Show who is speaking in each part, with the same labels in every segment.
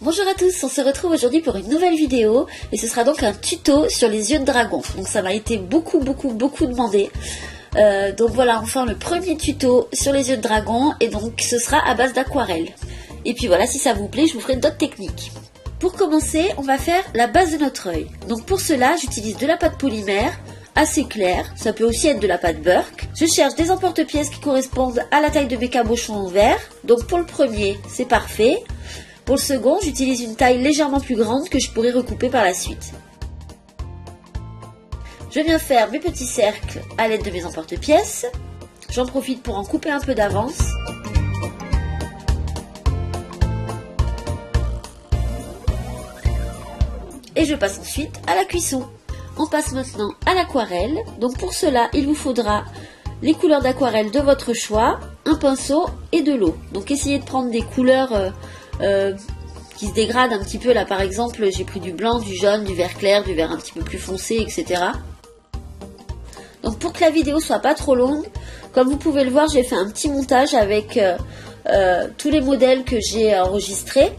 Speaker 1: Bonjour à tous, on se retrouve aujourd'hui pour une nouvelle vidéo et ce sera donc un tuto sur les yeux de dragon. Donc ça m'a été beaucoup demandé. Donc voilà, enfin le premier tuto sur les yeux de dragon et donc ce sera à base d'aquarelle. Et puis voilà, si ça vous plaît, je vous ferai d'autres techniques. Pour commencer, on va faire la base de notre œil. Donc pour cela, j'utilise de la pâte polymère assez claire, ça peut aussi être de la pâte Burke. Je cherche des emporte-pièces qui correspondent à la taille de mes cabochons en verre. Donc pour le premier, c'est parfait. Pour le second, j'utilise une taille légèrement plus grande que je pourrai recouper par la suite. Je viens faire mes petits cercles à l'aide de mes emporte-pièces. J'en profite pour en couper un peu d'avance. Et je passe ensuite à la cuisson. On passe maintenant à l'aquarelle. Donc pour cela, il vous faudra les couleurs d'aquarelle de votre choix, un pinceau et de l'eau. Donc essayez de prendre des couleurs qui se dégradent un petit peu. Là par exemple, j'ai pris du blanc, du jaune, du vert clair, du vert un petit peu plus foncé, etc. Donc pour que la vidéo soit pas trop longue, comme vous pouvez le voir, j'ai fait un petit montage avec tous les modèles que j'ai enregistrés.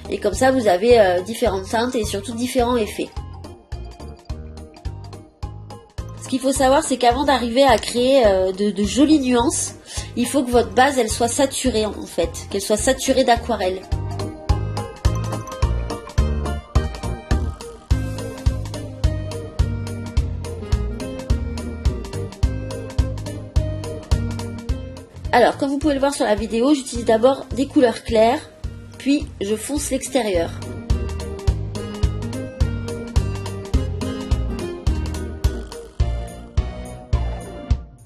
Speaker 1: Et comme ça, vous avez différentes teintes et surtout différents effets. Ce qu'il faut savoir, c'est qu'avant d'arriver à créer de jolies nuances, il faut que votre base, elle soit saturée en fait, qu'elle soit saturée d'aquarelle. Alors, comme vous pouvez le voir sur la vidéo, j'utilise d'abord des couleurs claires, puis je fonce l'extérieur.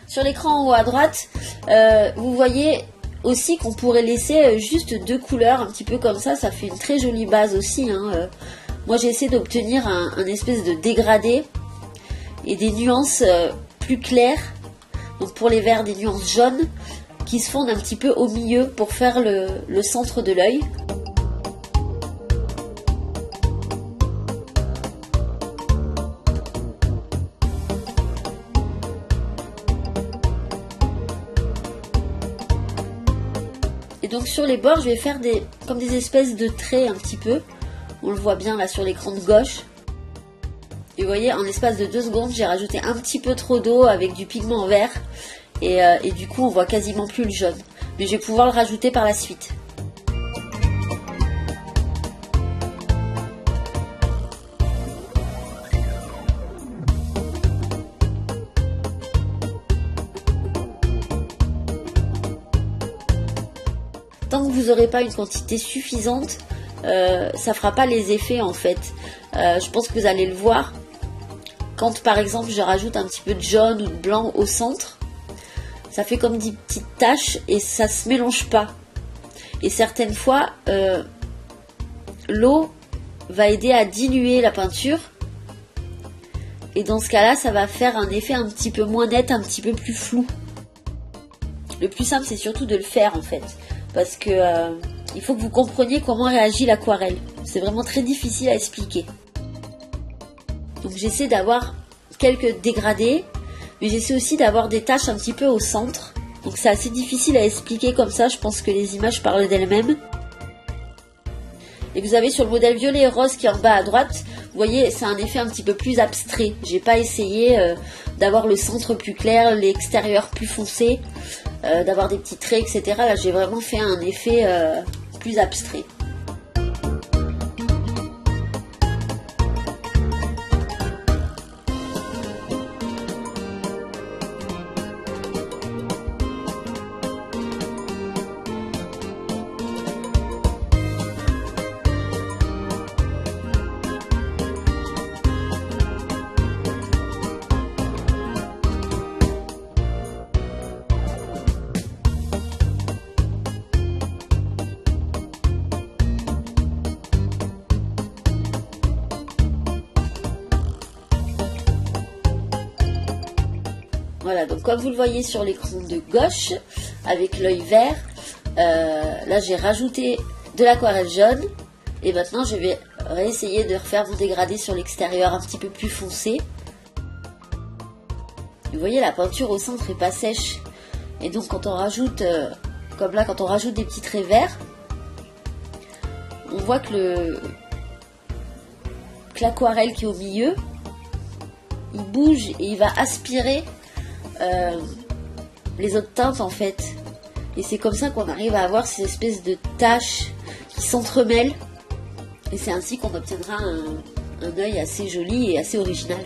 Speaker 1: Sur l'écran en haut à droite, vous voyez aussi qu'on pourrait laisser juste deux couleurs, un petit peu comme ça fait une très jolie base aussi. Moi j'ai essayé d'obtenir un espèce de dégradé et des nuances plus claires. Donc pour les verts, des nuances jaunes qui se fondent un petit peu au milieu pour faire le centre de l'œil. Et donc sur les bords, je vais faire comme des espèces de traits un petit peu. On le voit bien là sur l'écran de gauche. Et vous voyez, en l'espace de 2 secondes, j'ai rajouté un petit peu trop d'eau avec du pigment vert. Et du coup, on voit quasiment plus le jaune. Mais je vais pouvoir le rajouter par la suite. Tant que vous n'aurez pas une quantité suffisante, ça fera pas les effets en fait. Je pense que vous allez le voir. Quand par exemple je rajoute un petit peu de jaune ou de blanc au centre, ça fait comme des petites taches et ça se mélange pas. Et certaines fois, l'eau va aider à diluer la peinture. Et dans ce cas-là, ça va faire un effet un petit peu moins net, un petit peu plus flou. Le plus simple, c'est surtout de le faire en fait. Parce que il faut que vous compreniez comment réagit l'aquarelle. C'est vraiment très difficile à expliquer. Donc j'essaie d'avoir quelques dégradés, mais j'essaie aussi d'avoir des taches un petit peu au centre. Donc c'est assez difficile à expliquer comme ça, je pense que les images parlent d'elles-mêmes. Et vous avez sur le modèle violet et rose qui est en bas à droite, vous voyez, c'est un effet un petit peu plus abstrait. J'ai pas essayé d'avoir le centre plus clair, l'extérieur plus foncé, d'avoir des petits traits, etc. Là, j'ai vraiment fait un effet plus abstrait. Voilà, donc comme vous le voyez sur l'écran de gauche, avec l'œil vert, là j'ai rajouté de l'aquarelle jaune. Et maintenant je vais réessayer de refaire mon dégradé sur l'extérieur un petit peu plus foncé. Vous voyez, la peinture au centre est pas sèche. Et donc quand on rajoute, comme là, quand on rajoute des petits traits verts, on voit que l'aquarelle qui est au milieu, il bouge et il va aspirer les autres teintes en fait. Et c'est comme ça qu'on arrive à avoir ces espèces de taches qui s'entremêlent. Et c'est ainsi qu'on obtiendra un œil assez joli et assez original.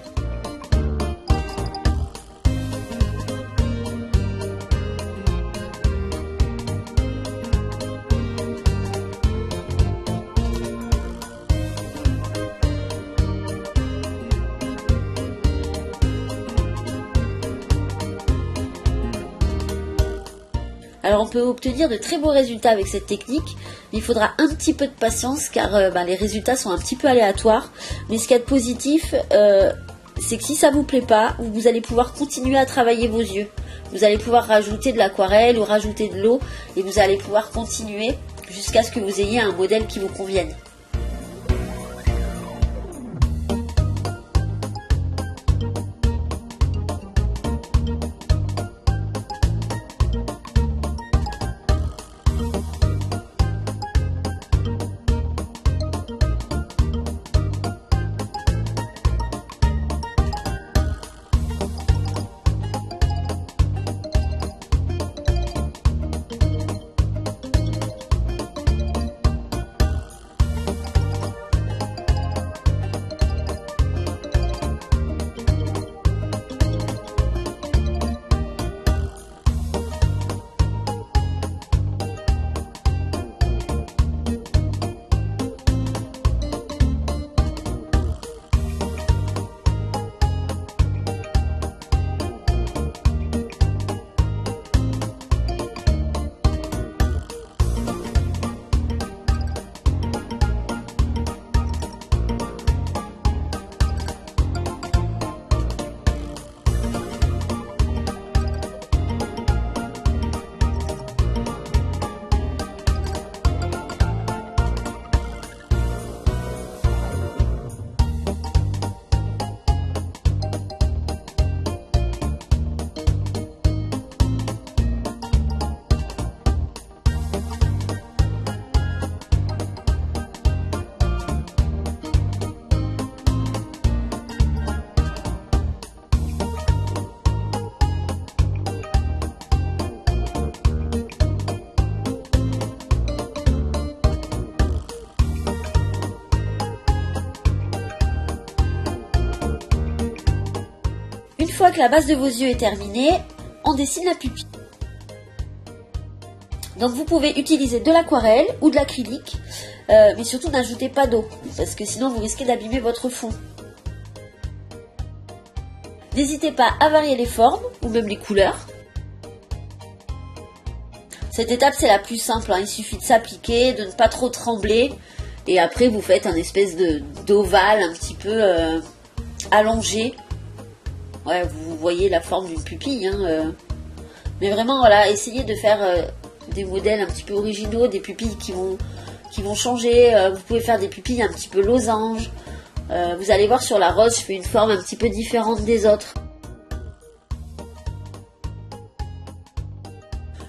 Speaker 1: Alors on peut obtenir de très beaux résultats avec cette technique, mais il faudra un petit peu de patience car les résultats sont un petit peu aléatoires. Mais ce qu'il y a de positif, c'est que si ça vous plaît pas, vous allez pouvoir continuer à travailler vos yeux. Vous allez pouvoir rajouter de l'aquarelle ou rajouter de l'eau et vous allez pouvoir continuer jusqu'à ce que vous ayez un modèle qui vous convienne. Une fois que la base de vos yeux est terminée, on dessine la pupille. Donc vous pouvez utiliser de l'aquarelle ou de l'acrylique, mais surtout n'ajoutez pas d'eau, parce que sinon vous risquez d'abîmer votre fond. N'hésitez pas à varier les formes ou même les couleurs. Cette étape c'est la plus simple, il suffit de s'appliquer, de ne pas trop trembler, et après vous faites un espèce d'ovale un petit peu allongé. Ouais, vous voyez la forme d'une pupille, mais vraiment voilà, essayez de faire des modèles un petit peu originaux, des pupilles qui vont changer. Vous pouvez faire des pupilles un petit peu losanges. Vous allez voir sur la rose, je fais une forme un petit peu différente des autres.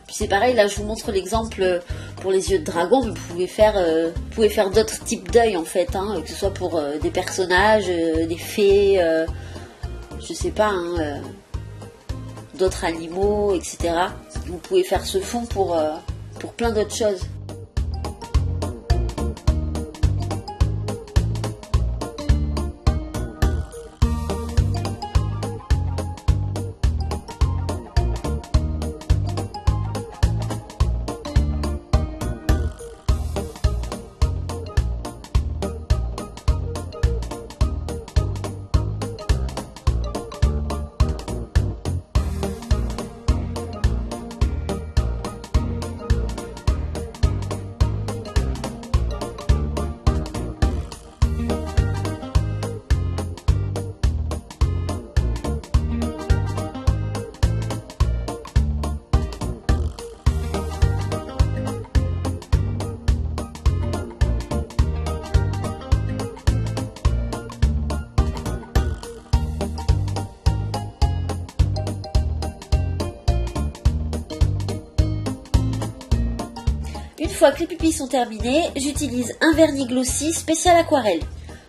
Speaker 1: Puis c'est pareil, là je vous montre l'exemple pour les yeux de dragon, mais vous pouvez faire d'autres types d'œils en fait, que ce soit pour des personnages, des fées, je sais pas, d'autres animaux, etc. Vous pouvez faire ce fond pour plein d'autres choses. fois que les pupilles sont terminées, j'utilise un vernis glossy spécial aquarelle.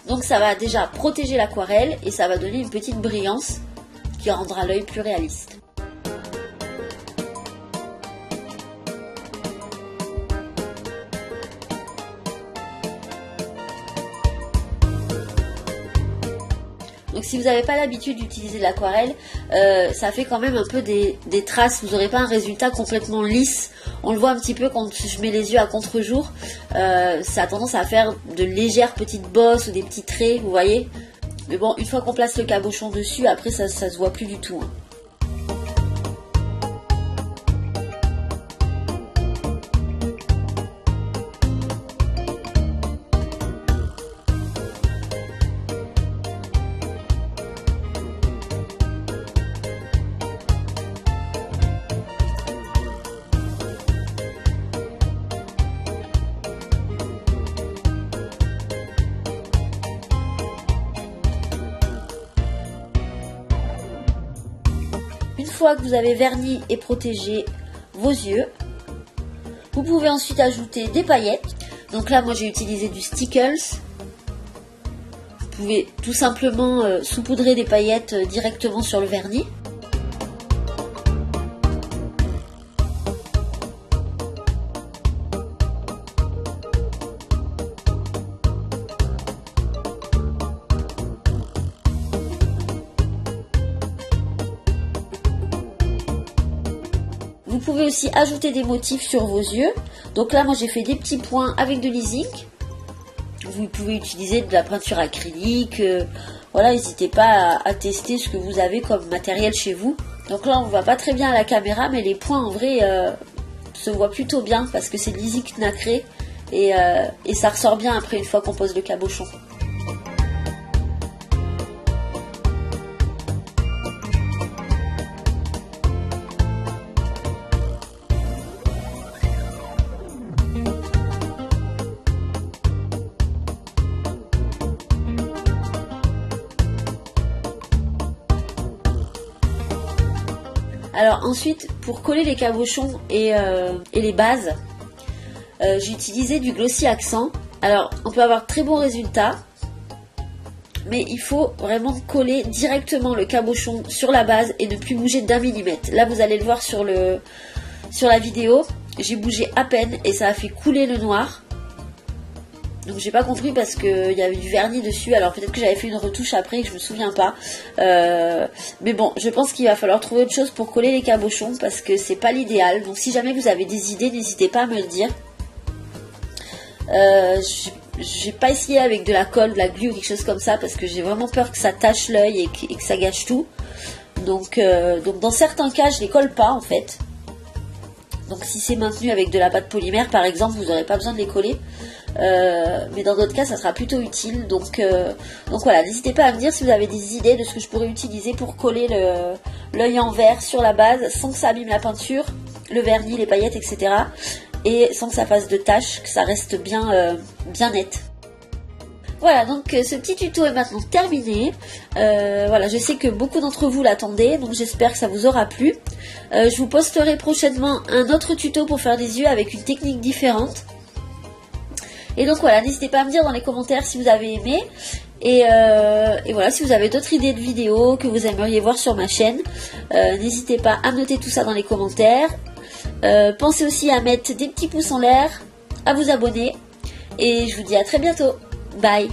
Speaker 1: Donc ça va déjà protéger l'aquarelle et ça va donner une petite brillance qui rendra l'œil plus réaliste. Donc si vous n'avez pas l'habitude d'utiliser de l'aquarelle, ça fait quand même un peu des traces, vous n'aurez pas un résultat complètement lisse. On le voit un petit peu quand je mets les yeux à contre-jour, ça a tendance à faire de légères petites bosses ou des petits traits, vous voyez. Mais bon, une fois qu'on place le cabochon dessus, après ça se voit plus du tout. Hein. Une fois que vous avez verni et protégé vos yeux, vous pouvez ensuite ajouter des paillettes. Donc là, moi j'ai utilisé du Stickles. Vous pouvez tout simplement saupoudrer des paillettes directement sur le vernis. Vous pouvez aussi ajouter des motifs sur vos yeux. Donc là, moi j'ai fait des petits points avec de l'Easing. Vous pouvez utiliser de la peinture acrylique. Voilà, n'hésitez pas à tester ce que vous avez comme matériel chez vous. Donc là, on ne voit pas très bien à la caméra, mais les points en vrai se voient plutôt bien parce que c'est de l'Easing nacré et ça ressort bien après une fois qu'on pose le cabochon. Alors ensuite, pour coller les cabochons et les bases, j'ai utilisé du Glossy Accent. Alors on peut avoir de très bons résultats, mais il faut vraiment coller directement le cabochon sur la base et ne plus bouger d'1 millimètre. Là vous allez le voir sur la vidéo, j'ai bougé à peine et ça a fait couler le noir. Donc j'ai pas compris parce qu'il y avait du vernis dessus, alors peut-être que j'avais fait une retouche après et que je me souviens pas. Mais bon, je pense qu'il va falloir trouver autre chose pour coller les cabochons parce que c'est pas l'idéal. Donc si jamais vous avez des idées, n'hésitez pas à me le dire. J'ai pas essayé avec de la colle, de la glu ou quelque chose comme ça parce que j'ai vraiment peur que ça tache l'œil et que ça gâche tout. Donc dans certains cas, je les colle pas en fait. Donc si c'est maintenu avec de la pâte polymère par exemple, vous n'aurez pas besoin de les coller. Mais dans d'autres cas ça sera plutôt utile, donc voilà, n'hésitez pas à me dire si vous avez des idées de ce que je pourrais utiliser pour coller l'œil en vert sur la base sans que ça abîme la peinture, le vernis, les paillettes, etc. et sans que ça fasse de taches, que ça reste bien net. Voilà, donc ce petit tuto est maintenant terminé. Voilà, je sais que beaucoup d'entre vous l'attendaient, donc j'espère que ça vous aura plu. Je vous posterai prochainement un autre tuto pour faire des yeux avec une technique différente. Et donc voilà, n'hésitez pas à me dire dans les commentaires si vous avez aimé. Et voilà, si vous avez d'autres idées de vidéos que vous aimeriez voir sur ma chaîne, n'hésitez pas à noter tout ça dans les commentaires. Pensez aussi à mettre des petits pouces en l'air, à vous abonner. Et je vous dis à très bientôt. Bye.